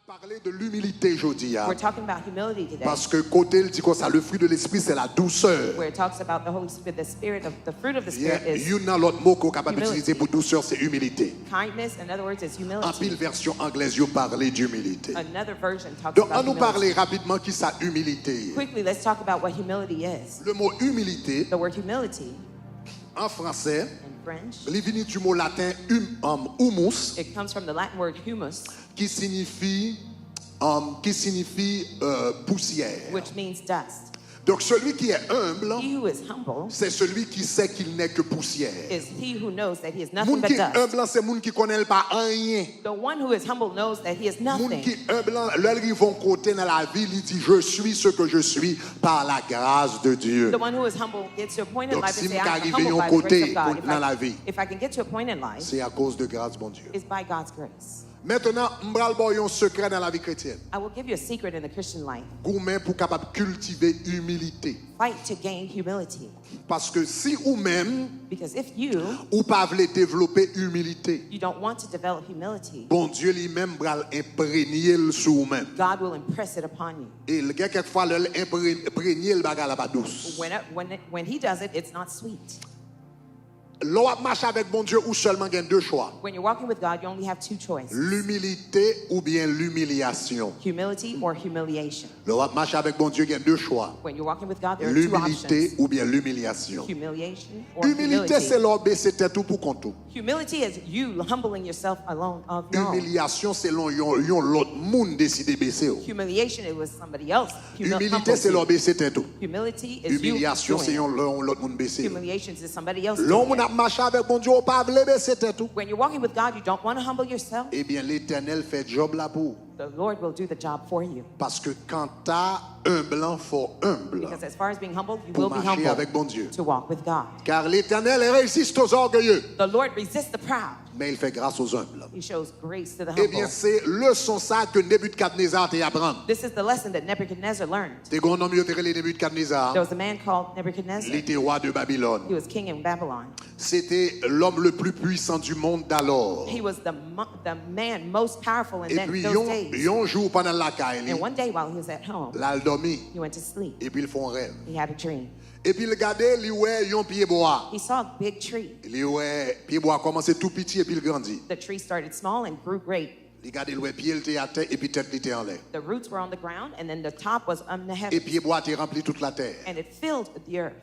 parler de l'humilité aujourd'hui. We're talking about humility today. Parce que côté il dit que ça, le fruit de l'esprit c'est la douceur. Where it talks about the Holy Spirit, the fruit of the Spirit is Il y a l'autre mot qu'on est capable d'utiliser pour douceur, c'est humilité. kindness. In other words, it's En pile humility. version anglaise, il parle d'humilité. Another version talks Donc, about on nous parler humility. rapidement qui ça humilité. Quickly, let's talk about what humility is. Le mot humilité, The word humility en français, in French, il vient du mot latin humus, it comes from the Latin word humus, qui signifie poussière. which means dust. Donc celui qui est humble, He who is humble c'est celui qui sait qu'il n'est que poussière. is he who knows that he is nothing Moun but qui est dust. humble, c'est moun qui connaît pas rien. The one who is humble knows that he is Moun nothing. qui est humble, leur vont côté dans la vie, il dit je suis ce que je suis par la grâce de Dieu. The one who is humble gets to a point in Donc, life si and say, m'ka I'm arrive humble yon by the grace côté of God. dans la vie, If I can get to a point in life, c'est à cause de grâce, bon Dieu. it's by God's grace. Maintenant, m'bral bo yon secret dans la vie chrétienne. I will give you a secret in the Christian life. Goumen pour capable cultiver humilité. Fight to gain humility. Parce que si ou même Because if you ou pas voulez développer humilité, don't want to develop humility, bon Dieu lui-même bral imprégner le sur vous-même. God will impress it upon you. Et le gars quelquefois le imprégner le bagage la pas douce. When he does it, it's not sweet. L'on marche avec bon Dieu ou seulement gagne deux choix. When you're walking with God, you only have two choices. L'humilité ou bien l'humiliation. Humility or humiliation. L'on marche avec bon Dieu gagne deux choix. When you're walking with God, there are two L'humilité options. ou bien l'humiliation. Humiliation or Humilité c'est humility. l'on baisser tête tout pour compte. Humility is you humbling yourself alone of your own. Humiliation c'est yon l'autre monde décider baisser. Humiliation, it was somebody else. Humilité c'est l'on baisser tête tout. Humility is you Humiliation c'est doing it. yon l'autre monde baisser. Humiliation is somebody else L'on doing moun it. a marché avec bon Dieu ou pas vle baisser tête tout. When you're walking with God, you don't want to humble yourself. Eh bien l'Éternel fait job là pour. The Lord will do the job for you. Parce que quand t'as humble, faut humble. Because as far as being humble, you Pour will be marcher humble avec bon Dieu. to walk with God. Car l'Éternel résiste aux orgueilleux, The Lord resists the proud. mais il fait grâce aux humbles. He shows grace to the Eh bien, humble. c'est leçon ça que Nebuchadnezzar t'a apprendre. This is the lesson that Nebuchadnezzar learned. C'était grand homme, il était relé Nebuchadnezzar. There was a man called Il Nebuchadnezzar. était roi de He Babylone. was king in Babylon. C'était l'homme le plus puissant du monde d'alors. He was the man most powerful in Et puis, those days. un jour pendant la caille, And one day while he was at home, il dormi. he went to sleep. Et puis, ils font rêve. He had a dream. Et puis, il regardait, il ouais, un pied bois. He saw a big tree. Il ouais, pied bois commençait tout petit et puis il grandit. The tree started small and grew great. Il regardait, il ouais, pied il était à terre et puis tête il était en l'air. The roots were on the ground and then the top was on the Et heavens. pied bois était rempli toute la terre. And it filled the earth.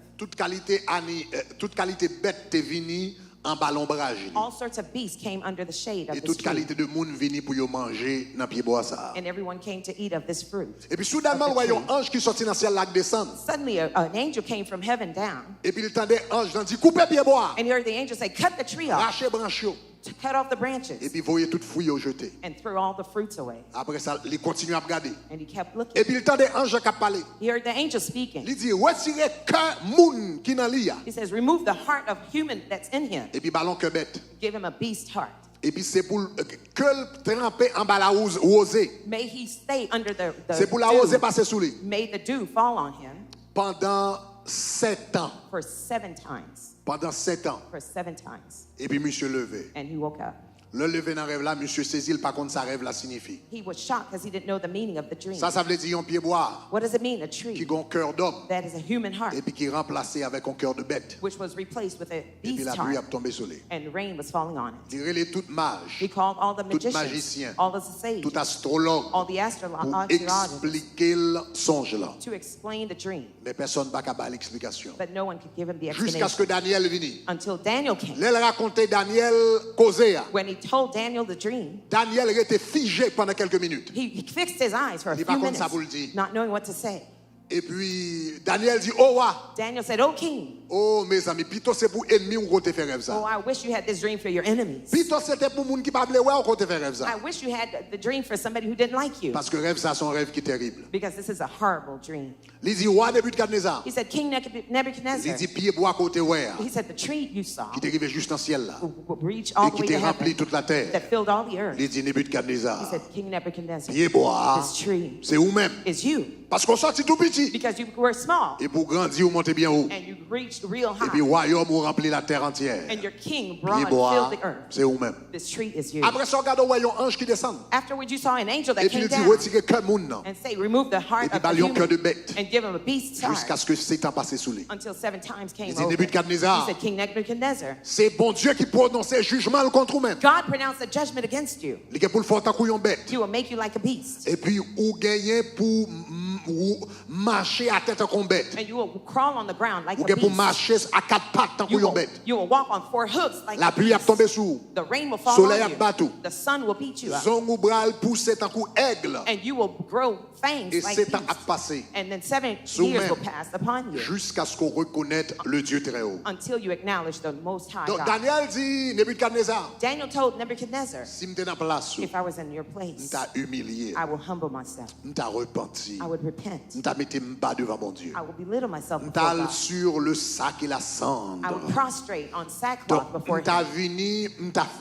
Toute qualité bête t'est venue en bas l'ombrage. All sorts of beasts came under the shade of Et this toute tree. qualité de monde vini pour yo manger dans pied bois ça. And everyone came to eat of this fruit. Et puis soudainement, of the voyons tree. un ange qui sortit dans le ciel là descendre. Suddenly an angel came from heaven down. Et puis il tendait ange dans dit coupez pied bois, And he heard the angel say, cut the tree off, rachez branche yo. to cut off the Et branches, puis voyez toute fouille au jeté. and threw all the fruits away. Après ça, il continue à regarder. And he kept looking. Et puis il tendait ange qui a parlé. He heard the angel speaking. Il dit retirez cœur moun qui dans li a. He says, remove the heart of human that's in him. Et puis ballon que bête. Give him a beast heart. Et puis c'est pour que tremper en bas la rosée. May he stay under the C'est pour la rosée dew. passer sous lui. May the dew fall on him Pendant 7 ans. for 7 times. Pendant 7 ans. For 7 times. Et puis monsieur levé. And he woke up. Le lever dans rêve là, monsieur saisit par contre sa rêve là signifie. He was shocked because he didn't know the meaning of the dream. Ça veut dire un pied bois What does it mean? A qui tree a un cœur d'homme that is a human heart, et puis qui est remplacé avec un cœur de bête. which was replaced with a Et puis beast la pluie a heart, tombé sur lui. and rain was falling on it. Il relève toute mage, He called all the tout magicians, magicien, all the sages, tout astrologue all the pour astrologers expliquer le songe là. to explain the dream, Mais personne n'a pas l'explication. but no one could give him the Jusqu'à ce que explanation Daniel vienne. until Daniel came. Là, il racontait Daniel causé. When he told Daniel the dream, Daniel était figé pendant quelques minutes. he fixed his eyes for a Il few pas comme minutes, ça pour le dire. not knowing what to say. Et puis Daniel dit oh wa, Daniel said, "Oh king, oh mes amis, plutôt c'est pour ennemis ou côté faire rêve oh ça. I wish you had this dream for your enemies. Plutôt c'était pour moun qui pas vle ouais ou côté faire rêve ça. I wish you had the dream for somebody who didn't like you, Parce que rêve ça son rêve qui est terrible. because this is a horrible dream." Il dit roi Nebuchadnezzar. He said, King Il Nebuchadnezzar, dit pied bois côté ouais he said, the tree you saw qui est arrivé juste dans le ciel là will reach all et the qui way était to rempli heaven, toute la terre. that filled all the earth. Il dit He Nebuchadnezzar. said, King Nebuchadnezzar, Pied bois, this tree c'est vous même. is you. Parce qu'on sortit tout petit. petit. because you were small Et pour grandir, vous montez bien haut. and you reached real Et puis, high. royaume, vous remplit la terre entière. And your king Puis, brought bois, filled the earth. c'est vous-même. This tree is you. Après ça, regardez, voyons un ange qui descend. Afterwards, you saw an angel that Et puis, came il dit, down retirez cœur moun nan. and say, remove the Et heart puis, of the balion cœur de human bête. and give him a beast Jusqu'à heart ce que Satan passe sous lui. until 7 times came Il dit, over. He Nebuchadnezzar, said, King Nebuchadnezzar, c'est bon Dieu qui prononce jugement contre vous-même. God pronounced a judgment against you. Il est pour le faire tant qu'on bête. He will make you like a beast. Et puis, ou gagner pour ou marcher à tête comme bête. And you will crawl on the ground like Ou a gagner pour beast. marcher à quatre pattes tant You qu'on will, bête. you will walk on 4 hooves like La a pluie a beast. tombé sur. The rain will fall Soleil on a you. battu. The sun will beat you up. Zong ou bral pousse tant qu'on aigle. And you will grow fangs Et like Satan a beasts. passé. And then 7 Sous years même. will pass upon you Jusqu'à ce qu'on reconnaisse le Dieu très haut. until you acknowledge the Most High Donc God. Daniel dit, Nebuchadnezzar, Daniel told Nebuchadnezzar, si je suis dans place, if I was in your je place, t'ai humilié, I will humble myself. je t'ai repenti, I would repent. je t'ai mis bas devant mon Dieu. I will belittle myself Je before t'ai God. sur le sac et la I cendre. will prostrate on Donc, sackcloth before je t'ai him. venu,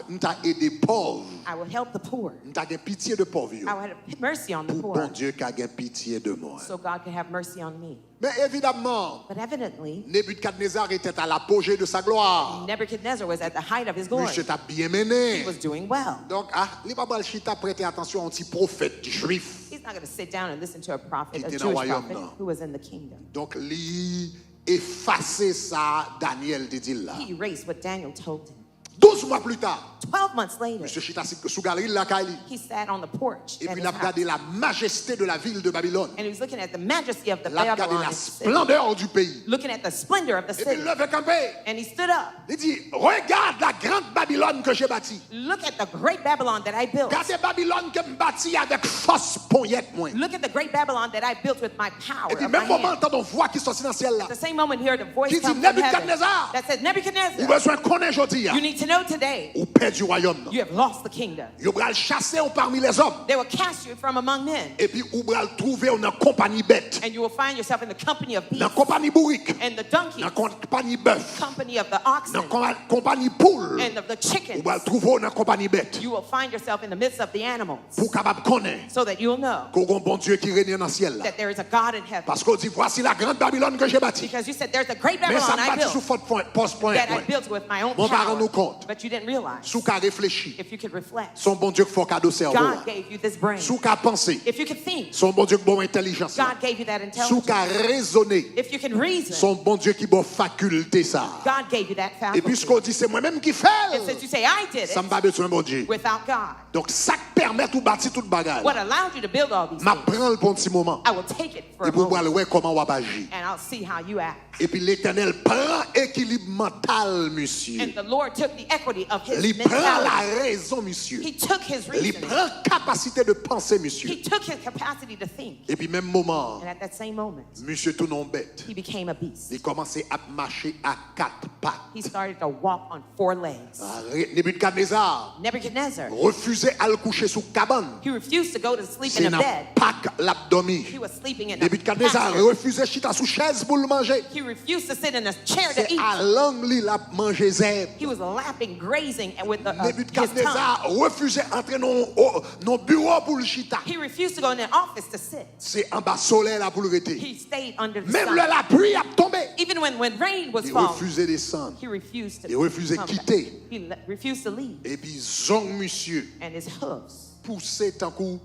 je t'ai aidé pauvre. I will help the poor. Je t'ai pitié de pauvre. I will have mercy on the Pour poor bon Dieu qui a pitié de moi. so God can have mercy on me. Mais évidemment, But evidently, Nebuchadnezzar était à l'apogée de sa gloire. Nebuchadnezzar was at the height of his glory. Monsieur t'a bien He mené. was doing well. Donc, il va pas le chita prêter attention à un petit prophète juif. He's not going to sit down and listen to a prophet, Qui a était Jewish dans le royaume, prophet non. who was in the kingdom. Donc, lui effacer ça, Daniel te dit là. He erased what Daniel told him. 12 mois plus tard, 12 months later, Monsieur Chita sous galerie la Kaili. he sat on the porch Et at puis his il a house, regardé la majesté de la ville de Babylone. and he was looking at the majesty of the Il a regardé Babylon la city, splendeur du pays. looking at the splendor of the Et puis il city, levait campé. and he stood up. Il dit, regarde la grande Babylone que j'ai bâtie. Look at the great Babylon that I built. Regardez Babylone que je bâtis avec force poignette moi. Look at the great Babylon that I built with my power Et puis of my même moment, hand. entend une voix qui sortit dans le ciel là. At the same moment, hear the voice Qui dit, come from heaven Nebuchadnezzar, that said, Ou Nebuchadnezzar, besoin de connaître aujourd'hui. you need to know today, Ou père du royaume. you have lost the kingdom. Vous allez chasser parmi les hommes. They will cast you from among men, Et puis vous allez trouver une compagnie bête. and you will find yourself in the company of Une beasts compagnie bourrique. and the donkeys, Une compagnie bœuf. company of the oxen, Une compagnie poule. and of the chickens. Vous allez trouver une compagnie bête. You will find yourself in the midst of the animals, Pour capable connaître so that you'll know qu'il y a un bon Dieu qui règne dans le ciel là. that there is a God in heaven. Parce qu'on dit, voici la grande Babylone que j'ai bâtie. Because you said there's a great Mais ça Babylon I me bâtit sous built, faute point, poste point. that I built with my own Bon, par power, nous compte. but you didn't realize. Sous qu'à réfléchir. If you could reflect, Son bon Dieu qui fait cadeau cerveau. God gave you this brain. Sous qu'à penser. If you could think, Son bon Dieu qui bon intelligence. God gave you that Sous intelligence. qu'à raisonner. If you can reason, Son bon Dieu qui bon faculté ça. God gave you that Et faculty. puisqu'on dit c'est moi-même qui fais, And since you say I did ça it me va besoin bon Dieu. without God, Donc ça permet tout bâtir toute bagarre. what allowed you to build all these M'a things, prend le bon petit moment. I will take it for Et a pour voir moment, ouais comment on va agir. and I'll see how you act. Et puis l'Éternel prend équilibre mental, monsieur. And the Lord took the equity of his Il prend la mentality. raison, monsieur. He took his Il reasoning. prend capacité de penser, monsieur. He took his capacity to think. Et puis même moment, And at that same moment, monsieur tout non bête. he became a beast. Il commençait à marcher à quatre pattes. He started to walk on 4 legs. Nebuchadnezzar Nebuchadnezzar, refusait à le coucher sous cabane. he refused to go to sleep C'est in a dans bed. Pâques l'abdomen. He was sleeping in a Nebuchadnezzar pasture. refusait chita sous chaise pour le manger. He refused to sit in a chair to C'est eat. à langue li la manger zèbre. He was lapping, grazing and with his tongue. Nebuchadnezzar refusait entrer dans bureau pour le chita. He refused to go in the office to sit. C'est en bas soleil là pour le rester. He stayed under the Même sun. la pluie a tombé. Even when rain was Il falling, refusait descendre. he refused to Il refusait come quitter. back. He refused to leave. Et puis zong monsieur And his hooves poussait tant coup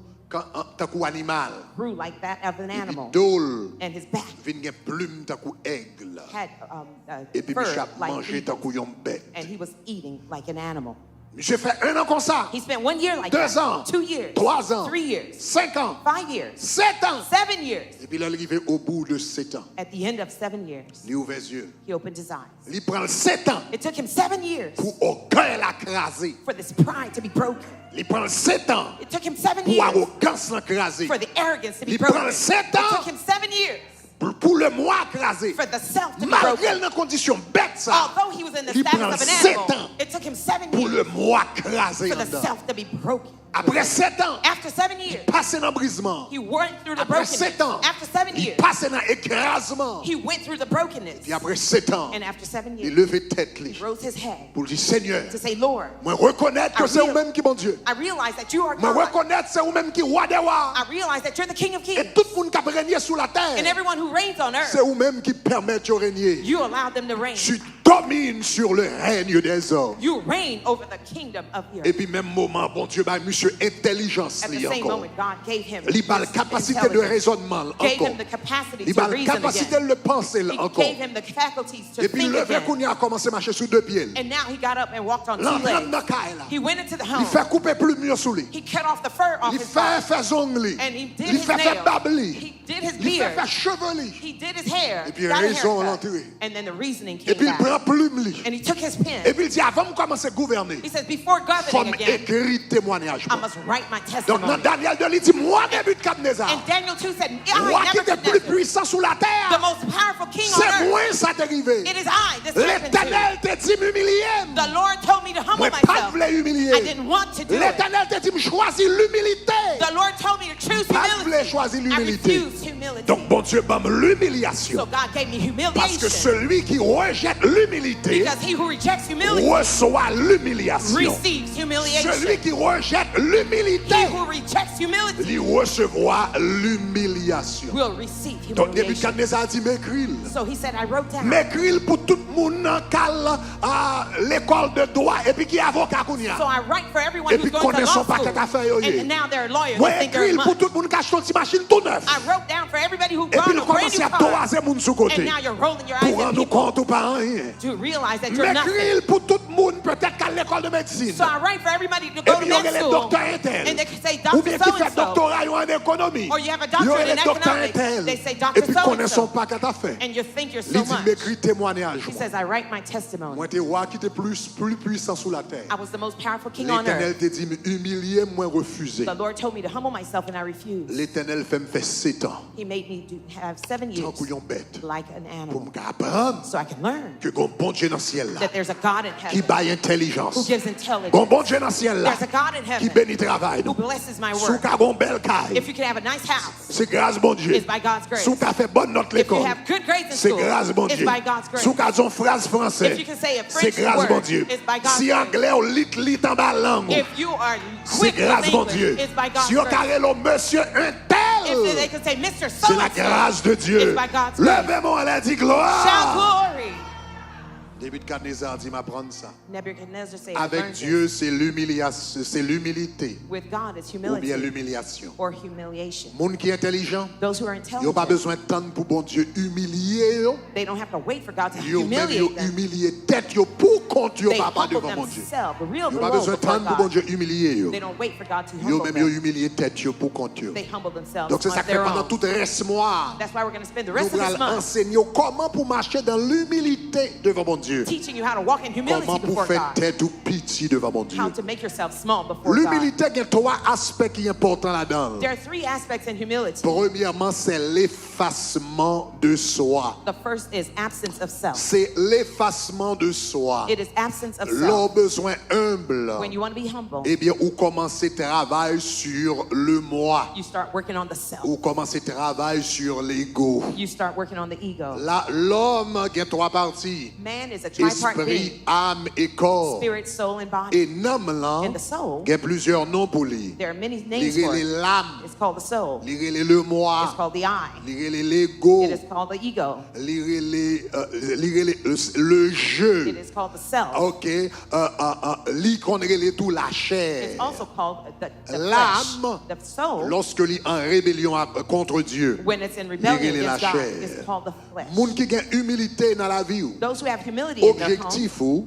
animal. grew like that of an Et puis animal. dole And his back vinn gen plume tant coup aigle. had Et puis fur monsieur a like mangé tant eagles. coup yon bête. And he was eating like an animal. Monsieur fait 1 an comme ça. He spent 1 year like 2 that. ans. 2 years. 3 ans. 3 years. 5 ans. 5 years. 7 ans. 7 years. Et puis là, il arrivé au bout de 7 ans. At the end of 7 years, Il ouvre les yeux. he opened his eyes. Il prend 7 ans It took him 7 years pour orgueil l'écraser. for this pride to be broken. Il prend 7 ans It took him 7 pour years arrogance l'écraser. for the arrogance to be Il broken. prend It 7 ans took him 7 years pour le moi écraser. for the self to be Malgré broken. les conditions bêtes ça, Although he was in the il status prend of an 7 animal, ans it took him 7 pour le years moi écraser for en the dedans. self to be broken. Après 7 ans, After 7 years, passe passé dans brisement. He went through the Après brokenness. 7 ans, After 7 il years, passé dans écrasement. he went through the brokenness. Et après 7 ans, And after 7 il years, levait tête he rose his head pour dire Seigneur, to say, Lord, moi reconnaître que c'est vous-même qui bon Dieu. I realize that you are Moi God. reconnaître c'est vous-même qui roi des rois. I realize that you're the King of Kings. Et tout le monde qui a régné sur la And terre, everyone who reigns on earth, c'est vous-même qui permet de régner. you allow them to reign. Tu domines sur le règne des hommes. You reign over the kingdom of the Et earth. puis même moment, bon Dieu, bah, monsieur intelligence At the li same encore. moment, God gave him Il a la his capacité de intelligence, raisonnement gave encore. him the capacity Il to a la reason capacité again. de penser He encore. gave him the faculties to Et puis think le vrai again. qu'on y a commencé à marcher sur 2 pieds. And now he got up and walked on 2 L'enfant legs. dans caille là. He went into the Il home. fait couper plus mieux sous lui. He cut off the fur off Il his fait body. zongli. And he did Il his fait nails. babli. He did his Il beard. fait chevelu. He did his hair. Et puis got a raison haircut. l'entrée. And then the reasoning Et came puis il back. prend plume lui. And he took his pen. Et puis il dit avant de commencer à gouverner, He says, before faut governing again, écrire témoignage. I must write my Donc dans testimony. Daniel 2, il dit moi début de Nebuchadnezzar. And Daniel 2 said, Roi I qui était plus Nebuchadnezzar, puissant sur la the terre. most powerful king on C'est earth. moi ça t'est arrivé. It is I, this happened to. L'Éternel te dit m'humilier. The Lord told me to humble Moi pas myself. voulais I humilier. didn't want to do it. L'Éternel te dit me choisir l'humilité. The Lord told me to choose Pas voulais humility. choisir I l'humilité. refused humility. Donc bon Dieu m'a So l'humiliation. God gave me Parce que humiliation. celui qui rejette l'humilité Because he who rejects humility reçoit l'humiliation. receives humiliation. Celui qui rejette l'humilité, He who rejects humility il recevra l'humiliation. will receive Donc humiliation. Nebuchadnezzar a dit m'écris. So he said, I wrote down. M'écris pour tout le monde à l'école de droit et puis qui est avocat qu'on y a. So I write for everyone Et who's puis going to connaît son law paquet d'affaires, yo, school. yeah. And now they're lawyers. Moi They think they're écris pour smart. tout le monde qui achète une machine tout neuf. I wrote down for everybody who Et puis bought il a brand commence new à car. toiser moun sous And côté. now you're rolling your eyes Pour at rendre people compte ou pas rien. to realize that you're nothing. M'écris pour tout le monde peut-être qu'à l'école de médecine. So I write for everybody to Et go to puis il y aurait med les school. docteurs intel. And they can say, Ou bien Dr. qui fait So-and-so. doctorat en économie. Or you have a Il y aurait doctorate in les docteurs economics. intel. They say Et Dr. puis connaît son So-and-so. paquet d'affaires. And you think you're Il so dit much. m'écris témoignage. He says, I write my testimony. Moi t'es roi qui était plus puissant sur la terre. I was the most powerful king on L'Éternel earth. te dit humilier moi refuser. The Lord told me to humble myself and I refused. L'Éternel fait me faire 7 ans. He made me have 7 Tant years couillon bête. like an Pour animal me apprendre so I can learn que gon bon Dieu dans le ciel là that there's a God in qui heaven baille who intelligence. gives Gon intelligence. bon Dieu dans le ciel là There's a God in qui heaven bénit travail. who blesses my Sous work. ka gon belle caille. If you could have a nice house, C'est grâce bon Dieu. it's by God's grace. Sous ka fait bonne note If you l'école. have good grades in C'est school, grâce bon it's Dieu. by God's grace. Sous ka son phrase français. If you can say a C'est French grâce word, bon Dieu. it's by God's Si grace. anglais ou lit en bas langue. If you are C'est quick grâce with bon English, Dieu. it's by God's Si on grace. carré le monsieur un If they tel. can say, Mr. C'est la So-and-so, grâce de Dieu. it's by God's grace. Levez-moi, elle a dit Shout gloire. glory. Nebuchadnezzar dit m'apprendre ça. Nebuchadnezzar said, Avec Dieu, c'est l'humiliation, c'est l'humilité with God, it's ou bien humility l'humiliation. or humiliation. Monde qui est intelligent, Those who are ils n'ont pas intelligent, besoin de temps pour bon Dieu humilier. they don't have to wait for God to Ils ont même humiliate them. humilié tête yo pour compte yo They papa humble devant mon Dieu. themselves, the real Ils n'ont pas below besoin de before temps pour bon God. Dieu humilier yo. They don't wait for God to Ils ont humble même them. humilié tête yo pour compte yo. They humble themselves Donc c'est ça on que fait their pendant own. tout le reste mois. That's why we're going to spend the Nous rest of this allons month enseigner comment pour marcher dans l'humilité devant mon Dieu. teaching you how to walk in humility Comment pour before faire God. tête ou pitié devant mon Dieu. How to make yourself small before God. L'humilité, il y a 3 aspects qui sont importants là-dedans. There are 3 aspects in humility. Premièrement, c'est l'effacement de soi. The first is absence of self. C'est l'effacement de soi. It is absence of L'homme self. besoin humble. When you want to be humble, Eh bien, ou commencer travail sur le moi. you start working on the self. Ou commencer travail sur l'ego. You start working on the ego. Là, l'homme a 3 parties. Man is a tripart being. Esprit, âme et corps. Spirit, soul, and body. Et l'âme là, And the soul, il y a plusieurs noms pour lui. there are many Il names y for a it. l'âme, It's called the soul. il y a le It's moi, called the I. il y a l'ego, It is called the ego. il y a le jeu. It is called the self. Ok, li qu'on relève tout la chair. It's also called the flesh. L'âme, The soul, lorsque li en rébellion contre Dieu. when it's in rebellion Li relève la against God, chair. is called the flesh. Moun qui a humilité dans la vie, ou, Those who have humility in their home, objectif ou,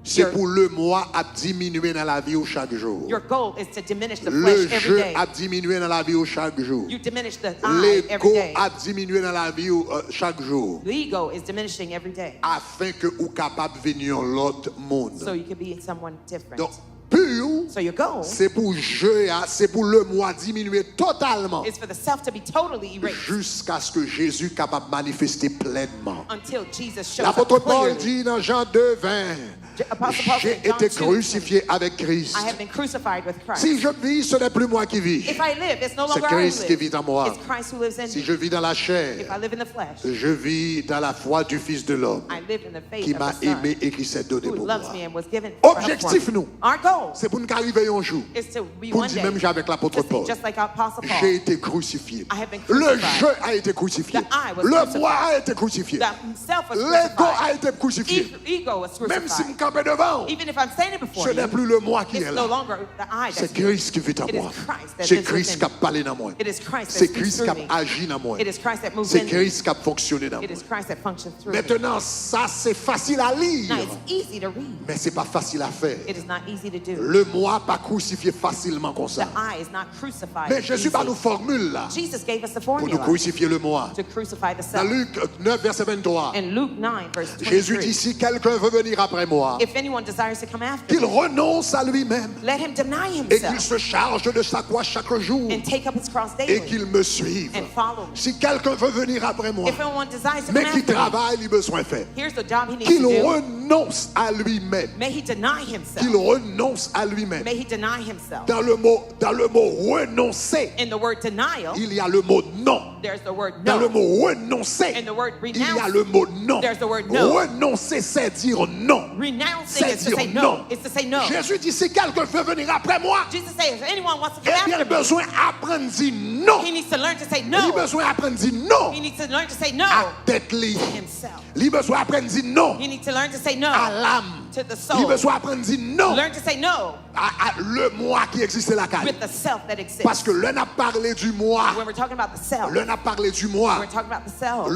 c'est Your- pour le moi à diminuer dans la vie ou chaque jour. your goal is to diminish the Le flesh every jeu day. a diminué dans la vie ou chaque jour. You diminish the I every L'ego day. a diminué dans la vie ou chaque jour. The ego is diminishing every day. Afin que ou capable de venir l'autre monde. So you can be someone different. Donc, pur, So your goal c'est pour le moi diminuer totalement is for the self to be totally erased jusqu'à ce que Jésus capable de manifester pleinement. until Jesus shows L'apôtre up Paul clearly. dit dans Jean 2:20, Apostle Paul j'ai said, John été 2, crucifié avec Christ. I have been crucified with Christ. Si je vis, ce n'est plus moi qui vis. If I live, it's no C'est longer I who Christ qui vit lives. en moi. It's Christ who lives in Si me. je vis dans la If chair, I live in the flesh, je vis dans la foi du Fils de l'homme I live in the faith qui of m'a the Son aimé et qui s'est donné who pour moi. loves me and was given Objectif, for me. nous, Our goal c'est pour nous arriver un jour. is to be Pour one dire day même avec l'apôtre to see, Paul, just like Apostle j'ai Paul, été crucifié. I have been Le crucified. je a été crucifié. The I was Le crucified. moi a été crucifié. that self was L'ego a crucified. été crucifié. Ego was Même si je crucified. me campais devant, Even if I'm standing before ce n'est you, plus le moi qui it's est no là. longer the I C'est that's here. Christ qui vit en It is moi. Christ that C'est lives Christ within qui a me. parlé dans moi. It is Christ that C'est speaks Christ through qui me. a agi dans moi. It is Christ that moves C'est in me. Christ qui a fonctionné dans moi. It is Christ that functions through me. Maintenant, ça c'est facile à lire, Now it's easy to read. mais c'est pas facile à faire. It is not easy to do. Le moi pas crucifié facilement comme The ça. I is not crucified. Mais Jésus easy. va nous formule là Jesus gave us the pour nous formula crucifier le moi. to crucify the Dans self. Luc 9 verset 23, In Luke 9 verse Jésus 23, dit si quelqu'un veut venir après moi, if anyone desires to come after qu'il me, renonce à lui-même let him deny et qu'il himself se charge de sa croix chaque jour and take up his cross et daily qu'il me suive. and follow me. Si quelqu'un veut venir après moi, If anyone desires to come mais qui after me, travaille, il besoin fait, here's the job he needs qu'il to do. renonce à lui-même, May he deny himself. qu'il renonce à lui-même. May he deny himself. Dans le mot renoncer, In the word denial, il y a le mot non. there's the word Dans le no. mot renoncer, In the word il y a renounce, le mot non. there's the word no. Renoncer, c'est dire non. Renouncing C'est is to dire say non. no. It's to say no. Jésus dit, si quelqu'un veut venir après moi, Jesus says, if anyone wants to eh come bien, il a after me, besoin d'apprendre à dire non. he needs to learn to say Il a no. besoin d'apprendre à dire non He needs to learn to say no à tête libre. himself. Il a besoin d'apprendre à dire non He needs to learn to say à no l'âme. to the Il a soul. besoin d'apprendre à dire non Learn to say no à le moi qui existe là. with the self that exists. Parce que l'un a parlé du moi, When we're talking about the self, l'un a parlé du moi, we're talking about the self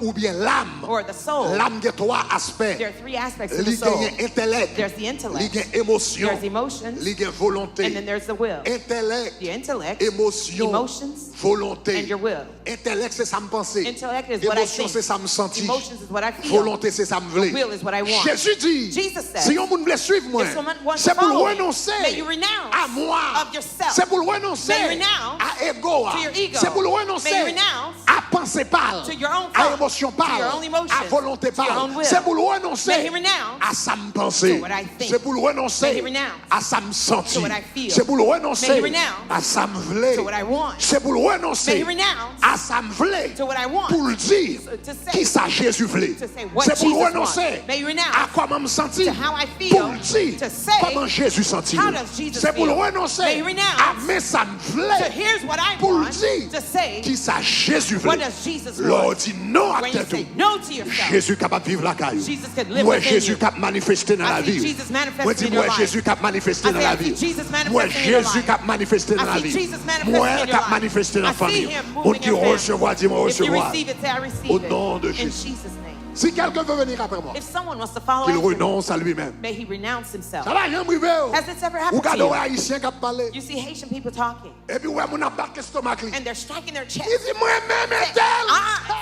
ou bien l'âme. or the soul. L'âme a trois aspects. There are three aspects to the Il y soul. a intellect, There's the il intellect, y a émotion, there's emotions, il y a volonté. and then there's the will. Intellect, The intellect, émotion, emotions, volonté. and your will. Intellect, c'est ça me penser. Intellect is what I Émotion, think. c'est ça me sentir. Emotions is what I feel. Volonté, c'est ça me vler. Will is what I want. Jésus dit, Jesus said, si on veut suivre moi, if someone wants c'est to pour follow me, renoncer may you renounce à moi. of yourself. C'est pour renoncer May you renounce à ego. to your ego. C'est pour renoncer May you renounce à penser parle, to your own à thought, émotion to parle, your own emotions, à volonté to your parle. own will. C'est pour renoncer May he renounce à ça me penser. to what I think. C'est pour May renoncer he renounce à ça me sentir. to what I feel. C'est pour May he renoncer renounce à ça me vler. to what I want. C'est pour May he renoncer renounce à ça me vler. to what I want. Pour le dire To say- qui ça Jésus voulait. to say what C'est pour Jesus renoncer wants. May you renounce à comment me sentir. to how I feel. Pour le dire To say comment Jésus sentit. how does Jesus C'est pour feel. renoncer May you renounce à mais ça me So voulait. here's what I Pour le want dire to say. qui ça Jésus What voulait. does Jesus L'on want? dit non à When you tête say tout. no to yourself, Jésus capable de vivre la caille. Jesus can live Moi within Jésus you. capable de manifester dans I la see vie. Jesus manifesting Moi in dis your moi life. Jésus capable de manifester I dans say, la I see vie. Jesus manifesting Moi in your Jésus life. capable de manifester dans I la see vie. Jesus manifesting Moi in your capable de life. manifester dans I la see famille. him On moving dit in your family. recevoir, dis-moi If you recevoir. receive it, say I receive Au it. nom de In Jésus. Jesus' name. Si quelqu'un veut venir après moi, If someone wants to follow qu'il after me, renonce à lui-même. may he renounce himself. Ça va, rien privé. Has this ever Ou happened to regardez you? un haïtien qui a parlé. You see Haitian people talking, Et puis ouais, mon abat l'estomac. Il and they're striking their chest. dit moi-même Say, est tel.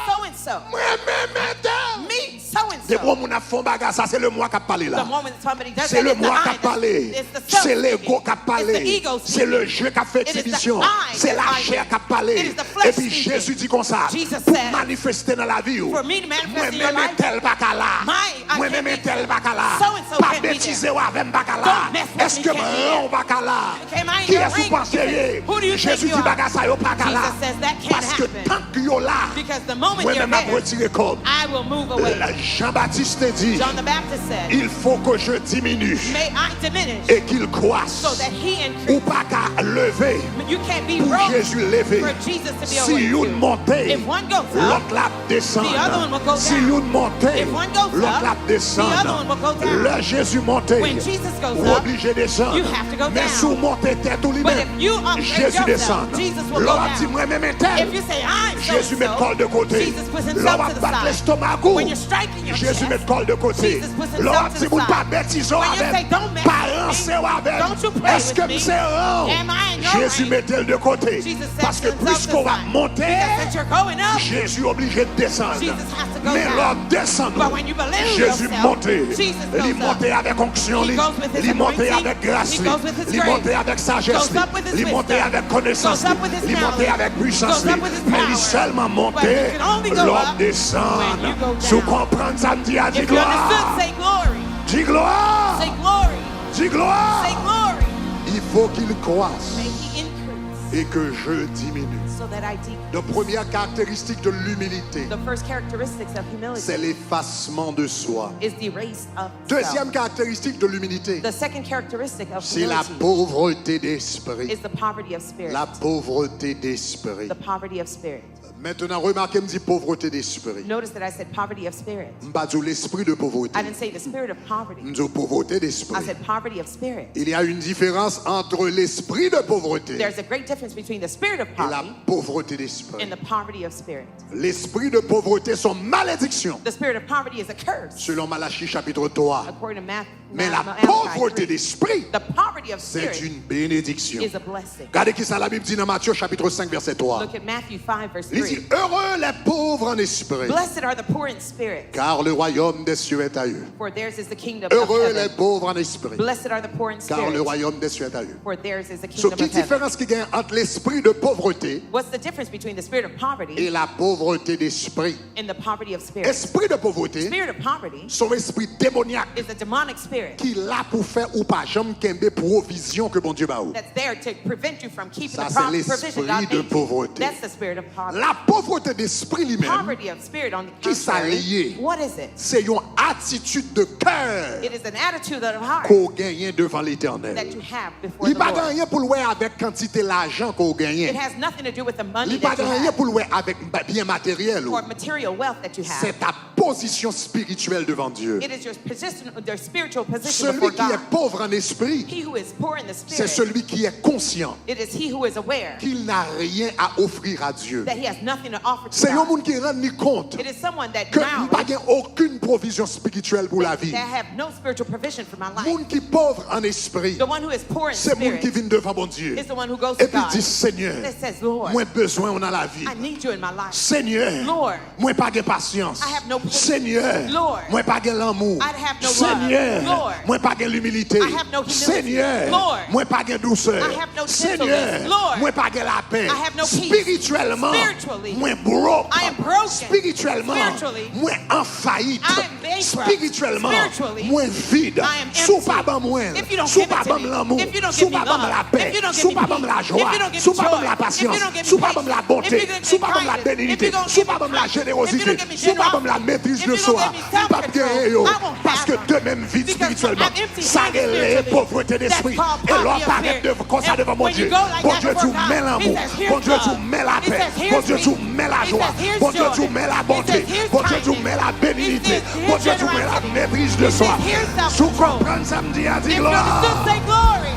so and so. Moi-même est tel. Me, so and Des so. fois, mon a fond bagarre, ça c'est le moi qui a parlé The là. moment somebody does C'est that, le it's the moi qui a I. parlé. It's the self C'est l'ego speaking. qui a It's the parlé. ego C'est le speaking. jeu qui a fait It is the exhibition. I C'est la that I chair do. qui a parlé. It is the flesh Et puis speaking. Jésus dit comme ça. Jesus Pour said, manifester dans la vie. for me to manifest in your Moi-même life, est tel bacala. I Moi-même can't est be tel there. bacala. So-and-so Pas can't be bêtiser there. avec bacala. Don't mess with Est-ce me, que can't be there. mon bacala? Am I in Qui your est-ce que ring? vous pensez? Who do you Jésus think you dit are? bacala ça yo bacala. Jesus says that can't Parce que happen. tant que yo là, Because the moment you're moi-même a there, retiré comme. I will move away. Jean-Baptiste dit, John the Baptist said, il faut que je diminue may I diminish et qu'il croisse. so that he Ou increase. pas qu'à lever You can't be pour broke Jésus lever. for Jesus to be Si able une to. montée, If one goes up, l'autre la descend. the other one will go Si down. une montée, If one goes l'autre up, la descend. the other one will go down. Le Jésus monté, When Jesus goes ou up, obligé de descendre. you have to go Mais down. sous monter tête ou But lui-même, if you upgrade Jésus descend. yourself, Jesus will go L'on a dit down. moi-même un tel. If you say, I'm Jésus met le col de so-and-so, côté. Jesus puts L'on himself va to the battre side. l'estomac. When you're striking your Jésus chest, met le col de côté. Jesus puts L'on himself a to dit the pour ne side. pas bêtiser When you avec. say, don't mess Pas with me, lancer avec. don't you play Est-ce with que me? c'est rang? Am I in your Jésus range? met-elle de côté. Jesus sets Parce que himself plus to qu'on the va side. monter, Because since you're going up, Jésus est obligé de descendre. Jesus has to go Mais down. l'on descend. But when you believe, Jésus Jésus self. montait. Jesus Il goes up. montait avec onction. He goes with his Il montait anointing. avec grâce. He goes with his Il grace. montait avec sagesse. Goes up with his Il montait wisdom. avec connaissance. Goes up with his Il montait knowledge. avec puissance. Goes up with his Mais il power. seulement But montait. he can only go L'homme up descend. when you go down. Sous comprendre ça me dit à dis If you understood, gloire. say glory. Dis gloire. Say glory. Dis gloire. Say glory. Il faut qu'il croisse May he increase et que je diminue. so that I decrease. La première caractéristique de l'humilité, The first characteristics of humility c'est l'effacement de soi. is the race of Deuxième self. caractéristique de l'humilité, The second characteristic of c'est la humility pauvreté d'esprit. is the poverty of spirit. La pauvreté d'esprit. The poverty of spirit. Maintenant, remarquez, me dit pauvreté d'esprit. Notice that I said poverty of spirit. Pas dire l'esprit de pauvreté. I didn't say the spirit of poverty. Me dit pauvreté I d'esprit. said poverty of spirit. Il y a une différence entre l'esprit de pauvreté There's a great difference between the spirit of et la poverty pauvreté d'esprit. and the poverty of spirit. L'esprit de pauvreté, son malédiction, The spirit of poverty is a curse, selon Malachie chapitre 3. according to Mais la Malachi pauvreté 3. d'esprit, The poverty of c'est spirit une bénédiction. is a blessing. Regardez qui ça la Bible dit dans Matthieu chapitre 5 verset 3. Look at Matthew 5, verse Il dit 3. heureux les pauvres en esprit, Blessed are the poor in spirit, car le royaume des cieux est à eux. for theirs is the kingdom of Heureux les heaven. pauvres en esprit, Blessed are the poor in car le spirit, royaume des cieux est à eux. for theirs is the So, kingdom quelle of heaven. différence qu'il y a entre l'esprit de pauvreté What's the difference between the spirit of et poverty la pauvreté d'esprit? and the poverty of spirit? Esprit de pauvreté, Spirit of poverty son esprit démoniaque is a demonic spirit qui l'a pour faire ou pas jamais kembe provision que bon Dieu ba ou. that's there to prevent you from keeping Ça, the c'est provision l'esprit God de made you. pauvreté. That's the spirit of poverty. La pauvreté d'esprit lui-même, Poverty of spirit, on the Qui ça lié? contrary, what is it? c'est une attitude de cœur It is an attitude of the heart qu'on gagne devant l'éternel. that you have before Il the n'y a Lord. rien pour louer avec quantité l'argent qu'on It gagne. has nothing to do with the Il money n'y a that you rien have pour louer avec bien matériel. or material wealth that you C'est have. ta position spirituelle devant Dieu. It is your position, their spiritual position before Celui qui est God. pauvre en esprit, He who is poor in the c'est spirit, celui qui est conscient it is he who is aware qu'il n'a rien à offrir à Dieu. that he has nothing to offer to C'est un God. monde qui rend ni compte It is someone that que now n'a pas aucune provision spirituelle pour la vie. that have no spiritual provision for my life. Monde qui est pauvre en esprit, The one who is poor in c'est monde qui spirit vient devant bon Dieu. is the one who goes Et to puis God dit Seigneur, that says, Lord, moi besoin on a la vie. I need you in my life. Seigneur, Lord, moi pas de patience. I have no patience. Seigneur, Lord, moi pas de l'amour. I have no Seigneur, love. Lord, moi pas de l'humilité. I have no humility. Seigneur, Lord, moi pas de douceur. I have no Seigneur, gentleness. Lord, moi pas de la paix. I have no peace. Spirituellement, Spiritually, moi broke. I am broken. Spirituellement, Spiritually, moi en faillite. I am bankrupt. Spirituellement, Spiritually, moi vide. I am empty. Sous pas bon moi. If you don't Sous give pas it to bon me, l'amour. if you don't Sous give me pas bon love, la paix. if you don't give Sous me pas bon peace, la if joie. you don't give me Sous pas bon joy, la if you patience. don't give me Sous pas bon la patience, bonté. if you don't Sous give pas bon la kindness, if bénignité. you don't Sous give pas me bon la kindness, générosité. if you don't give me Sous pas bon la generosity, maîtrise if de you don't soi. give me Il va self-control, gagner yo. I won't Parce que have de même vide because spirituellement. I'm empty Ça spiritually. est pauvreté d'esprit. That's called Et l'on poverty of paraît spirit. de comme ça And devant mon when you Dieu. go like Bon that Dieu, before tu God, mets l'amour. he says, here's Bon Dieu, tu love. mets la He paix. says, here's Bon Dieu, tu peace. mets la He joie. says, here's Bon Dieu, tu joy. mets la He bonté. says, here's Bon Dieu, tu kindness. mets la bénignité. He says, Bon Dieu, here's tu mets la generosity. maîtrise de He soi. says, here's Sous self-control. comprendre samedi à If dire you gloire. understood, say glory.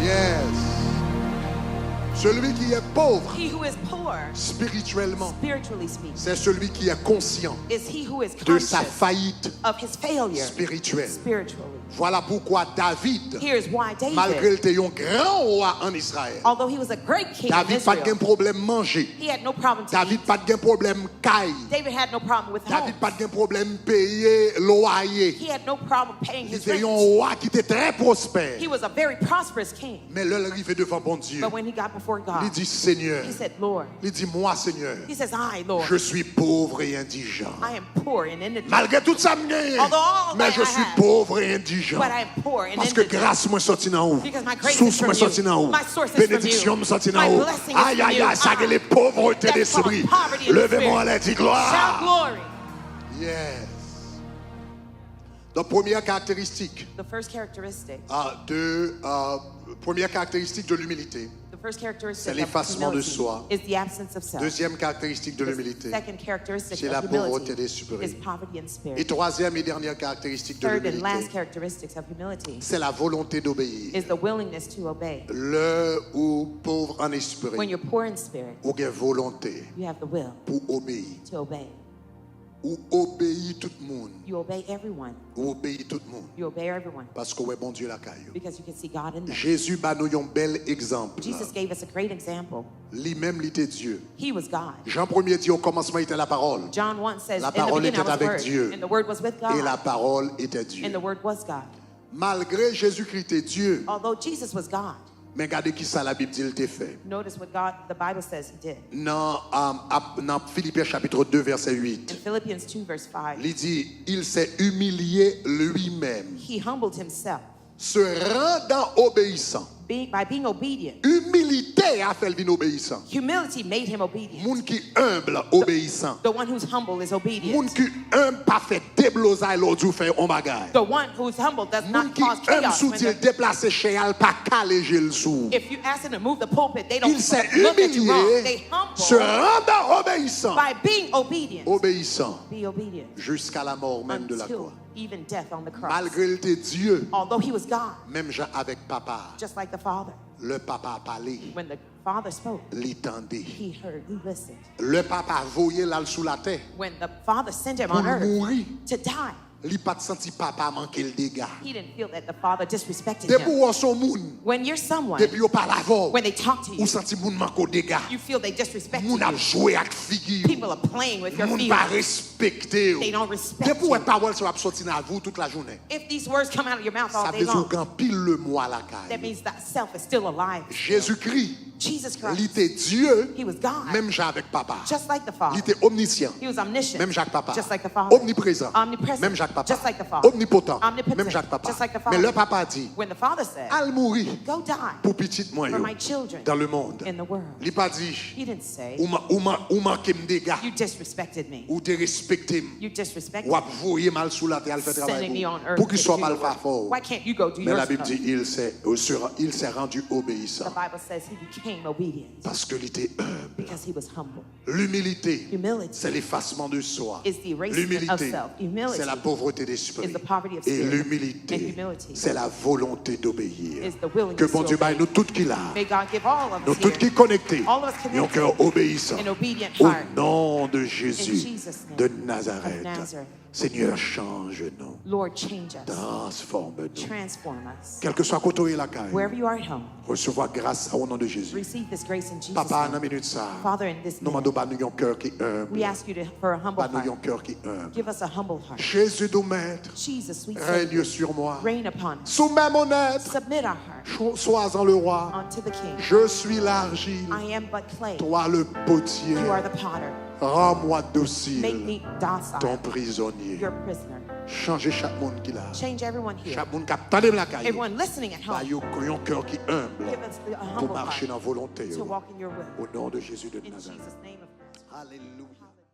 Yes. Celui qui est pauvre He who is poor, spirituellement, spiritually speaking, c'est celui qui est conscient is he who is de sa conscious faillite of his failure spirituelle. spiritually. Voilà pourquoi David, Here's why malgré David, le était un grand roi en Israël, although he was a great king in David pas de Israel, problème manger. he had no problem to David eat. pas de problème caille. David had no problem with home. David pas de problème payer loyer. He had no problem paying Il his était un rent. roi qui était très prospère. He was a very prosperous king. Mais là, il arrivait devant bon Dieu. But when he got before Il God, dit Seigneur, he said, Lord, il dit moi Seigneur, he says, I, Lord, je suis pauvre et indigent. I am poor and indigent. Malgré tout ça, me gagne. Although all Mais that je I suis have, pauvre et indigent. But I am poor and Parce que indigent. grâce moi sorti dans haut. Because my grace is Source from moi you. sorti dans haut. My source is from Bénédiction you. me sorti My dans haut. blessing is Aïe from aïe you. aïe, ça que les pauvretés That's d'esprit. called poverty in the Levez-moi spirit. les dit Shout gloire. glory. Yes. Donc première caractéristique The first characteristic, première caractéristique de l'humilité. the first characteristic C'est of l'effacement de humility soi. is the absence of self. Deuxième caractéristique de The l'humilité. second characteristic C'est la of pauvreté humility d'esprit. is poverty in Et spirit. troisième et dernière caractéristique de Third and last l'humilité, characteristics of humility c'est la volonté d'obéir. is the willingness to obey. Le ou pauvre en When esprit, you're poor in spirit, ou bien volonté you have the will pour obéir. to obey. Ou obéit tout le monde. You obey everyone. Ou obéit tout le monde. You obey everyone. Parce que ouais, bon Dieu la caillou. Because you can see God in them. Jésus bat nous un bel exemple. Jesus gave us a great example. Lui-même, il était Dieu. He was God. Jean 1er dit au commencement était la parole. John 1 says, La in the parole beginning était was avec Word, Dieu. and the Word was with Et la God, parole était Dieu. and the Word was God. Malgré Jésus-Christ était Dieu, Although Jesus was God, mais regardez qui ça la Bible dit il était fait. notice what God, the Bible says He did. Dans Philippiens chapitre 2 verset In 8, Philippians 2 verse 5, il dit il s'est humilié lui-même, He humbled Himself se rendant obéissant. by being obedient. Humilité a fait le obéissant. Humility made Him obedient. Moun qui humble obéissant. The one who's humble is Moun obedient. qui humble pas fait déblosaille l'autre jour fait on bagaille. The one who's humble does Moun not qui cause humble chaos. sous When il déplacer chez elle pas caléger le sous. if you ask them to move the pulpit, they don't Il s'est look at you wrong. They humilié, se humble rendant obéissant. by being obedient. Obéissant Be obedient jusqu'à la mort même de la until croix. even death on the cross. Malgré il était Dieu, Although He was God, même Jean avec papa, just like the Father. le papa a parlé, When the Father spoke, l'étendait. He heard, He listened. Le papa voyait là sous la terre. When the Father sent Him Pour on earth mourir. to die, Il pas de senti papa manquer le dégât. He didn't feel that the Father disrespected Depuis Him. ou son moun, When you're someone, depuis ou parle avant, when they talk to ou you, senti moun manquer le dégât. you feel they disrespect Moun a you. joué avec figure. People are playing with your Moun pas feelings. respecté. They don't respect Depuis ou you. parole ça va sortir dans vous toute la journée. If these words come out of your mouth all Ça day veut dire long, qu'en pile le moi la that caille. means that self is still alive. Jésus-Christ, Jesus il Christ, était Dieu, He was God, même Jean avec papa. just like the Il Father. était omniscient, He was omniscient, même Jacques papa. just like the Father. Omniprésent, Omnipresent, même Jacques papa. just like the Father. Omnipotent, Omnipotent, même Jacques papa. just like the Mais Father. le papa dit, When the Father said, al mourir go die pour petit moi for my children dans le monde. in the world, Il pas dit, He didn't say, ou manquer me dégâts, you disrespected me. ou te respecter, You disrespected ou me. voyer mal sous la terre, elle fait Sending me travail on earth pour qu'il to soit do mal the work. fort. Why can't you go do Mais your la Bible stuff? dit, il s'est rendu obéissant The Bible says He became obedient parce que il était humble. because He was humble. L'humilité, Humility c'est l'effacement de soi. is the erasement of L'humilité, self. Humility c'est la pauvreté d'esprit. is the poverty of Et spirit. l'humilité, And humility c'est la volonté d'obéir. is the willingness Que bon to Dieu baille obey. nous toutes qui là, May God give all of nous us toutes qui here connectés, all of us et un connected, cœur obéissant. an obedient Au heart. nom de Jésus In Jesus' name de Nazareth. of Nazareth. Seigneur, change-nous, Lord, change us, transforme-nous. transform us. Quel que soit côté la caille, Wherever you are at home, recevoir grâce au nom de Jésus. receive this grace in Jesus' Papa, dans name. la minute ça, Father, in this nous minute, demandons un cœur qui est humble. we ask you for a humble Pas nous un heart. cœur qui est humble. Give us a humble heart. Jésus, nous maître, Jesus, sweet règne Savior, sur moi. reign upon us. Soumets mon être, Submit our heart sois-en le roi. unto the King. Je suis l'argile, I am but clay. toi le potier. You are the potter. Rends-moi Make docile, me docile, ton prisonnier. your prisoner. Changez chaque monde qui l'a. Change everyone here. Chaque monde qui a tendu la caille. Everyone listening at Bah, home, yo un cœur qui est humble give us a pour humble marcher heart dans la volonté. to walk in your will. Au nom de Jésus de In Nazareth. Jesus' name of Nazareth. Alléluia.